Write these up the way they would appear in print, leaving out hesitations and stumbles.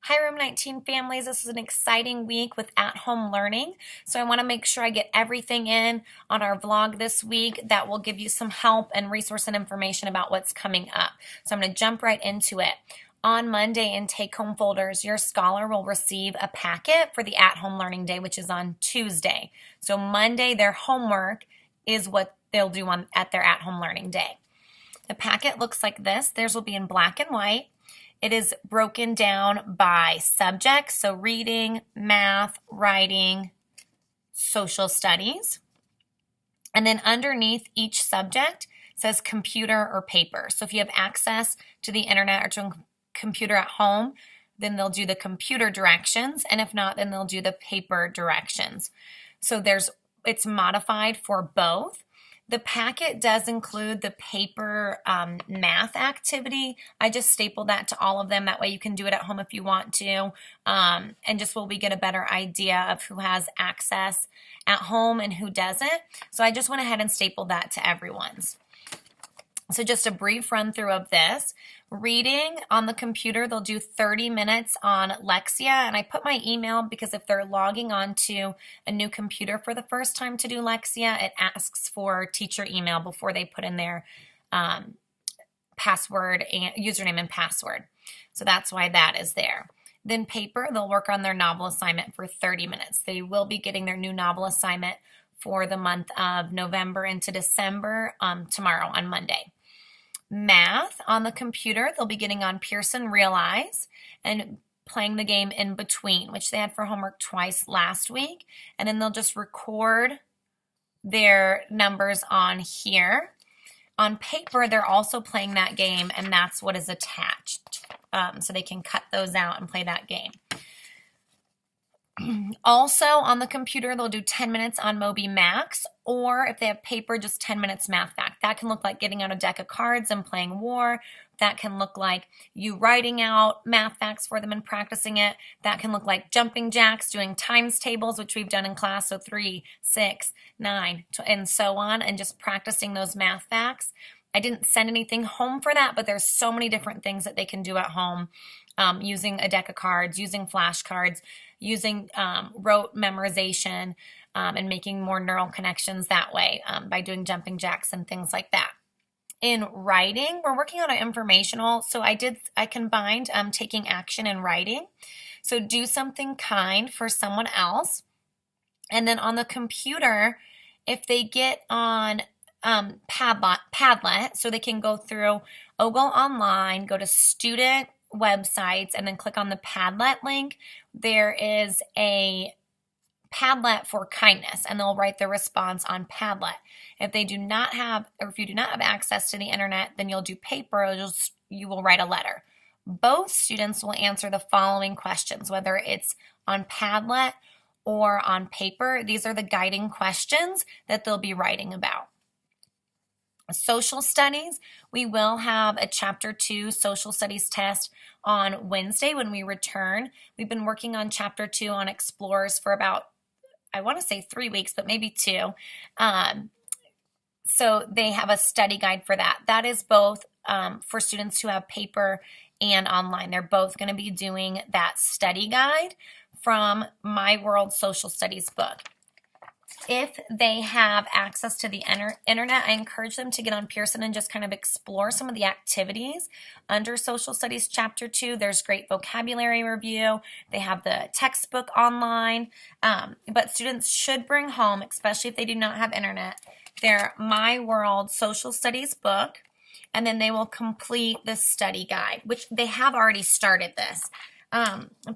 Hi, Room 19 families. This is an exciting week with at-home learning. So I want to make sure I get everything in on our vlog this week that will give you some help and resource and information about what's coming up. So I'm going to jump right into it. On Monday in take-home folders, your scholar will receive a packet for the at-home learning day, which is on Tuesday. So Monday, their homework is what they'll do at their at-home learning day. The packet looks like this. Theirs will be in black and white. It is broken down by subjects, so reading, math, writing, social studies. And then underneath each subject says computer or paper. So if you have access to the internet or to a computer at home, then they'll do the computer directions, and if not, then they'll do the paper directions. So it's modified for both. The packet does include the paper math activity. I just stapled that to all of them. That way you can do it at home if you want to. And just will we get a better idea of who has access at home and who doesn't. So I just went ahead and stapled that to everyone's. So just a brief run through of this. Reading on the computer, they'll do 30 minutes on Lexia, and I put my email because if they're logging on to a new computer for the first time to do Lexia, it asks for teacher email before they put in their password and username and password. So that's why that is there. Then paper, they'll work on their novel assignment for 30 minutes. They will be getting their new novel assignment for the month of November into December tomorrow on Monday. Math on the computer, they'll be getting on Pearson Realize and playing the game In Between, which they had for homework twice last week. And then they'll just record their numbers on here. On paper, they're also playing that game, and that's what is attached. So they can cut those out and play that game. Also on the computer, they'll do 10 minutes on Moby Max, or if they have paper, just 10 minutes math fact. That can look like getting out a deck of cards and playing war. That can look like you writing out math facts for them and practicing it. That can look like jumping jacks, doing times tables, which we've done in class, so 3, 6, 9, and so on, and just practicing those math facts. I didn't send anything home for that, but there's so many different things that they can do at home using a deck of cards, using flashcards, using rote memorization, and making more neural connections that way by doing jumping jacks and things like that. In writing, we're working on an informational, so I combined taking action and writing. So do something kind for someone else. And then on the computer, if they get on Padlet, so they can go through OGLE Online, go to student websites, and then click on the Padlet link. There is a Padlet for kindness, and they'll write their response on Padlet. If you do not have access to the internet, then you'll do paper. You will write a letter. Both students will answer the following questions, whether it's on Padlet or on paper. These are the guiding questions that they'll be writing about. Social studies, we will have a chapter 2 social studies test on Wednesday when we return. We've been working on chapter 2 on Explorers for about, I want to say 3 weeks, but maybe 2. So they have a study guide for that. That is both for students who have paper and online. They're both going to be doing that study guide from My World Social Studies book. If they have access to the internet, I encourage them to get on Pearson and just kind of explore some of the activities. Under Social Studies Chapter 2, there's great vocabulary review. They have the textbook online. But students should bring home, especially if they do not have internet, their My World Social Studies book, and then they will complete the study guide, which they have already started this.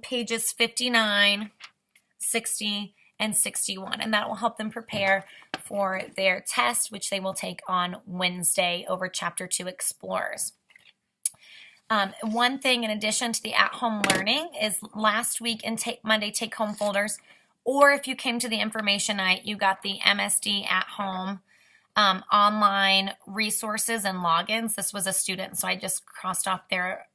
Pages 59, 60, and 61, and that will help them prepare for their test, which they will take on Wednesday over Chapter 2 Explorers. One thing in addition to the at-home learning is last week in Monday take-home folders, or if you came to the information night, you got the MSD at-home online resources and logins. This was a student, so I just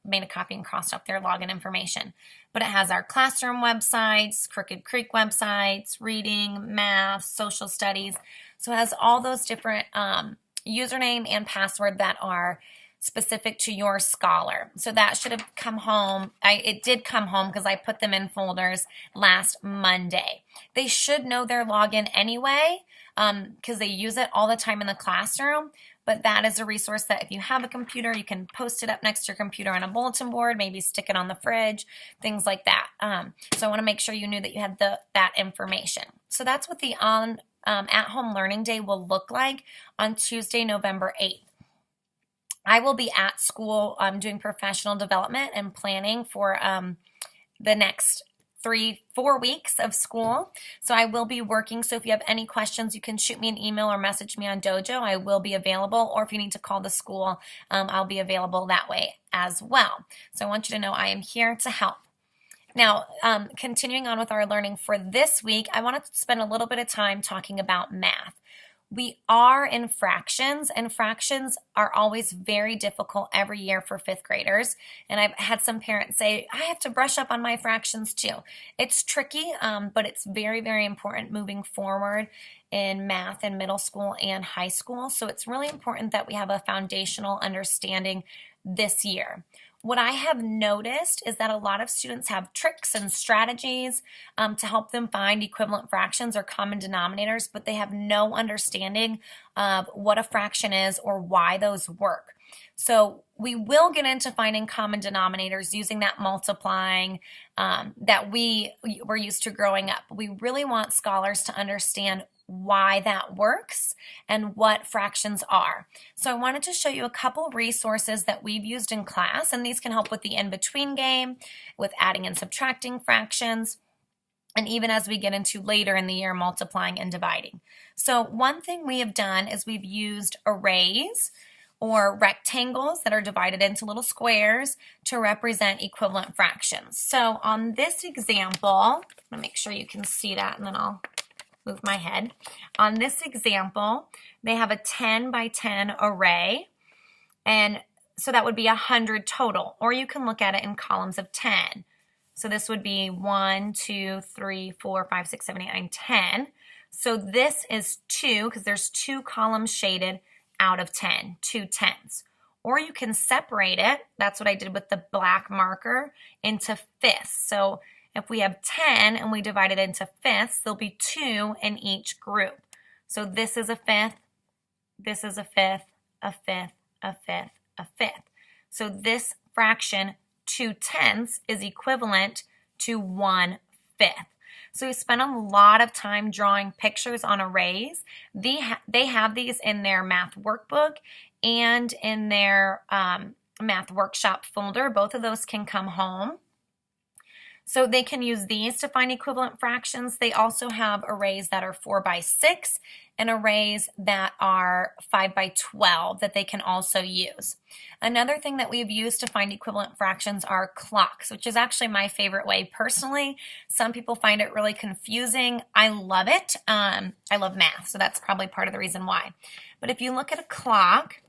made a copy and crossed off their login information. But it has our classroom websites, Crooked Creek websites, reading, math, social studies. So it has all those different username and password that are specific to your scholar. So that should have come home. It did come home because I put them in folders last Monday. They should know their login anyway because they use it all the time in the classroom. But that is a resource that if you have a computer, you can post it up next to your computer on a bulletin board, maybe stick it on the fridge, things like that. So I want to make sure you knew that you had that information. So that's what the at-home learning day will look like on Tuesday, November 8th. I will be at school doing professional development and planning for the next 3-4 weeks of school. So I will be working. So if you have any questions, you can shoot me an email or message me on Dojo. I will be available. Or if you need to call the school, I'll be available that way as well. So I want you to know I am here to help. Now, continuing on with our learning for this week, I want to spend a little bit of time talking about math. We are in fractions, and fractions are always very difficult every year for fifth graders. And I've had some parents say, I have to brush up on my fractions too. It's tricky, but it's very, very important moving forward in math in middle school and high school. So it's really important that we have a foundational understanding this year. What I have noticed is that a lot of students have tricks and strategies to help them find equivalent fractions or common denominators, but they have no understanding of what a fraction is or why those work. So we will get into finding common denominators using that multiplying that we were used to growing up. We really want scholars to understand why that works and what fractions are. So I wanted to show you a couple resources that we've used in class, and these can help with the in-between game, with adding and subtracting fractions, and even as we get into later in the year, multiplying and dividing. So one thing we have done is we've used arrays or rectangles that are divided into little squares to represent equivalent fractions. So on this example, I'm gonna make sure you can see that, and then I'll move my head. On this example, they have a 10 by 10 array, and so that would be 100 total, or you can look at it in columns of 10. So this would be 1, 2, 3, 4, 5, 6, 7, 8, 9, 10. So this is 2 because there's 2 columns shaded out of 10, 2 tens. Or you can separate it, that's what I did with the black marker, into fifths. So if we have 10 and we divide it into fifths, there'll be 2 in each group. So this is a fifth, this is a fifth, a fifth, a fifth, a fifth. So this fraction, 2 tenths, is equivalent to 1 fifth. So we spent a lot of time drawing pictures on arrays. They have these in their math workbook and in their math workshop folder. Both of those can come home. So they can use these to find equivalent fractions. They also have arrays that are 4 by 6 and arrays that are 5 by 12 that they can also use. Another thing that we've used to find equivalent fractions are clocks, which is actually my favorite way personally. Some people find it really confusing. I love it. I love math, so that's probably part of the reason why. But if you look at a clock,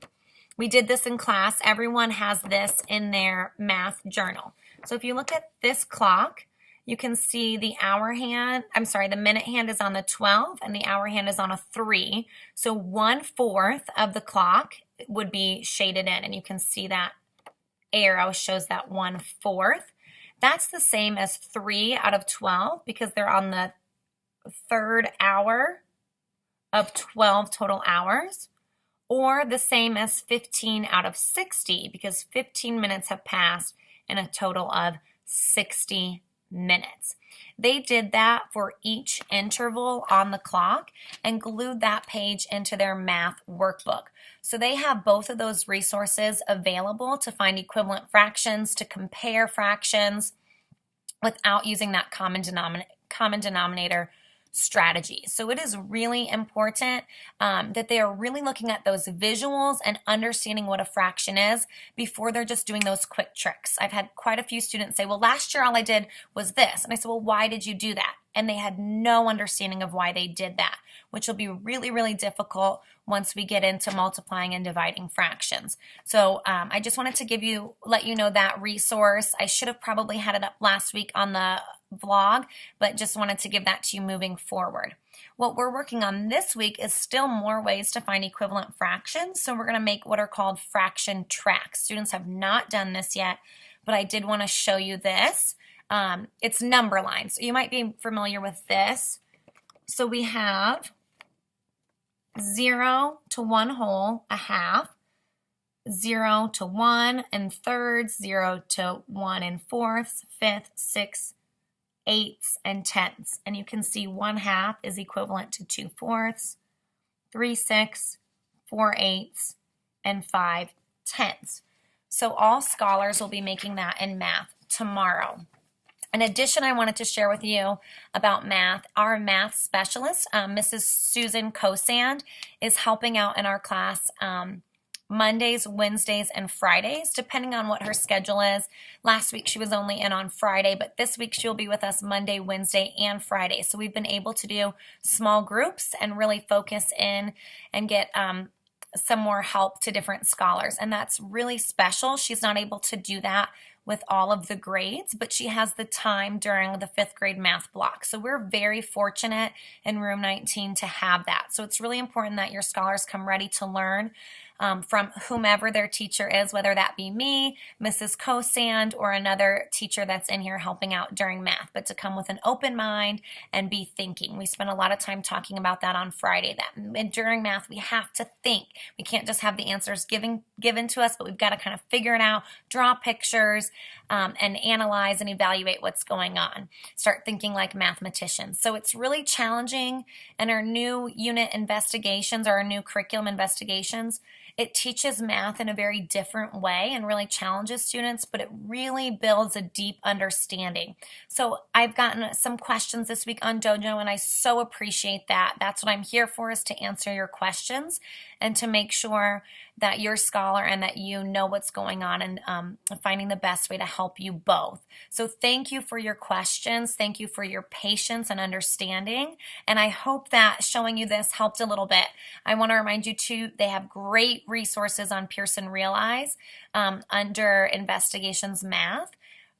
we did this in class. Everyone has this in their math journal. So if you look at this clock, you can see the the minute hand is on the 12 and the hour hand is on a 3. So 1/4 of the clock would be shaded in, and you can see that arrow shows that 1/4. That's the same as 3 out of 12 because they're on the 3rd hour of 12 total hours, or the same as 15 out of 60 because 15 minutes have passed in a total of 60 minutes. They did that for each interval on the clock and glued that page into their math workbook. So they have both of those resources available to find equivalent fractions, to compare fractions without using that common denominator strategy. So it is really important that they are really looking at those visuals and understanding what a fraction is before they're just doing those quick tricks. I've had quite a few students say, well, last year all I did was this. And I said, well, why did you do that? and they had no understanding of why they did that, which will be really, really difficult once we get into multiplying and dividing fractions. So I just wanted to let you know that resource. I should have probably had it up last week on the vlog, but just wanted to give that to you moving forward. What we're working on this week is still more ways to find equivalent fractions. So we're going to make what are called fraction tracks. Students have not done this yet, but I did want to show you this. It's number lines. So you might be familiar with this. So we have 0 to 1 whole, a half, 0 to 1 and thirds, 0 to 1 and fourths, fifths, sixths, eighths, and tenths. And you can see 1/2 is equivalent to 2/4, 3/6, 4/8, and 5/10. So all scholars will be making that in math tomorrow. In addition, I wanted to share with you about math. Our math specialist, Mrs. Susan Kosand, is helping out in our class Mondays, Wednesdays, and Fridays, depending on what her schedule is. Last week she was only in on Friday, but this week she'll be with us Monday, Wednesday, and Friday. So we've been able to do small groups and really focus in and get some more help to different scholars. And that's really special. She's not able to do that with all of the grades, but she has the time during the 5th grade math block. So we're very fortunate in room 19 to have that. So it's really important that your scholars come ready to learn from whomever their teacher is, whether that be me, Mrs. Kosand, or another teacher that's in here helping out during math, but to come with an open mind and be thinking. We spent a lot of time talking about that on Friday, that during math we have to think. We can't just have the answers given to us, but we've got to kind of figure it out, draw pictures, and analyze and evaluate what's going on. Start thinking like mathematicians. So it's really challenging. And our new unit investigations, or our new curriculum investigations, it teaches math in a very different way and really challenges students, but it really builds a deep understanding. So I've gotten some questions this week on Dojo, and I so appreciate that. That's what I'm here for, is to answer your questions and to make sure that you're a scholar and that you know what's going on, and finding the best way to help you both. So thank you for your questions. Thank you for your patience and understanding. And I hope that showing you this helped a little bit. I want to remind you too, they have great resources on Pearson Realize under Investigations Math.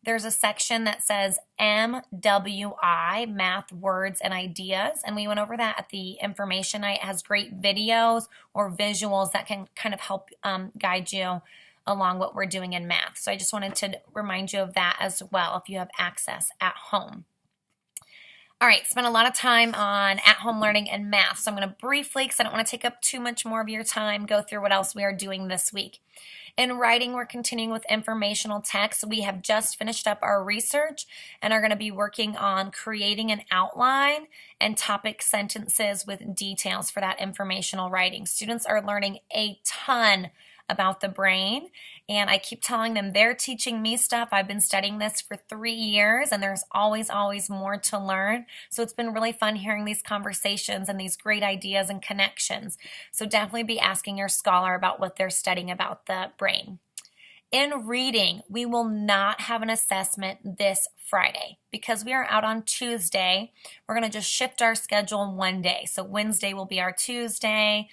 There's a section that says MWI, Math, Words, and Ideas, and we went over that at the information night. It has great videos or visuals that can kind of help guide you along what we're doing in math. So I just wanted to remind you of that as well if you have access at home. All right, spent a lot of time on at-home learning and math, so I'm going to briefly, because I don't want to take up too much more of your time, go through what else we are doing this week. In writing, we're continuing with informational text. We have just finished up our research and are going to be working on creating an outline and topic sentences with details for that informational writing. Students are learning a ton about the brain, and I keep telling them they're teaching me stuff. I've been studying this for 3 years, and there's always more to learn. So it's been really fun hearing these conversations and these great ideas and connections. So definitely be asking your scholar about what they're studying about the brain. In reading, we will not have an assessment this Friday because we are out on Tuesday. We're going to just shift our schedule one day. So Wednesday will be our Tuesday,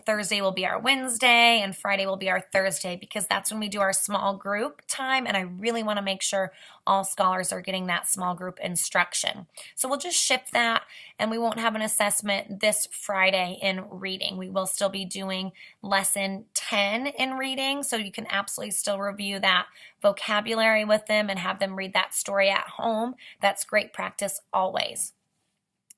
Thursday will be our Wednesday, and Friday will be our Thursday, because that's when we do our small group time, and I really want to make sure all scholars are getting that small group instruction. So we'll just shift that, and we won't have an assessment this Friday in reading. We will still be doing lesson 10 in reading, so you can absolutely still review that vocabulary with them and have them read that story at home. That's great practice always.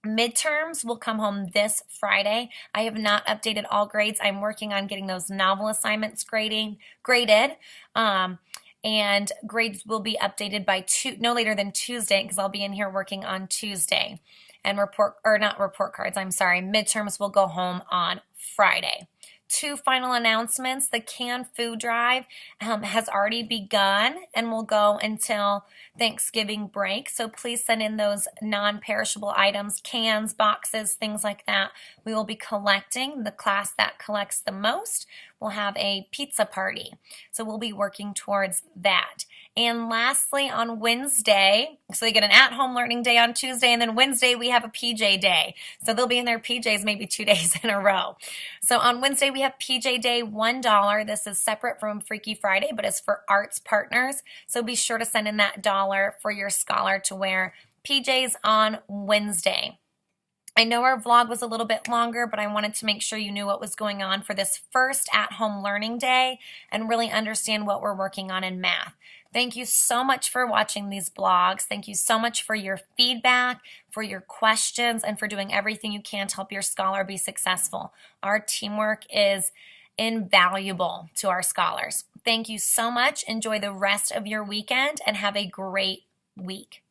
Midterms will come home this Friday. I have not updated all grades. I'm working on getting those novel assignments graded. And grades will be updated by no later than Tuesday, because I'll be in here working on Tuesday. And midterms will go home on Friday. 2 final announcements. The canned food drive has already begun and will go until Thanksgiving break. So please send in those non-perishable items, cans, boxes, things like that. We will be collecting. The class that collects the most will have a pizza party. So we'll be working towards that. And lastly, on Wednesday, so they get an at-home learning day on Tuesday, and then Wednesday we have a PJ day. So they'll be in their PJs maybe 2 days in a row. So on Wednesday we have PJ day, $1. This is separate from Freaky Friday, but it's for arts partners. So be sure to send in that dollar for your scholar to wear PJs on Wednesday. I know our vlog was a little bit longer, but I wanted to make sure you knew what was going on for this first at-home learning day and really understand what we're working on in math. Thank you so much for watching these vlogs. Thank you so much for your feedback, for your questions, and for doing everything you can to help your scholar be successful. Our teamwork is invaluable to our scholars. Thank you so much. Enjoy the rest of your weekend and have a great week.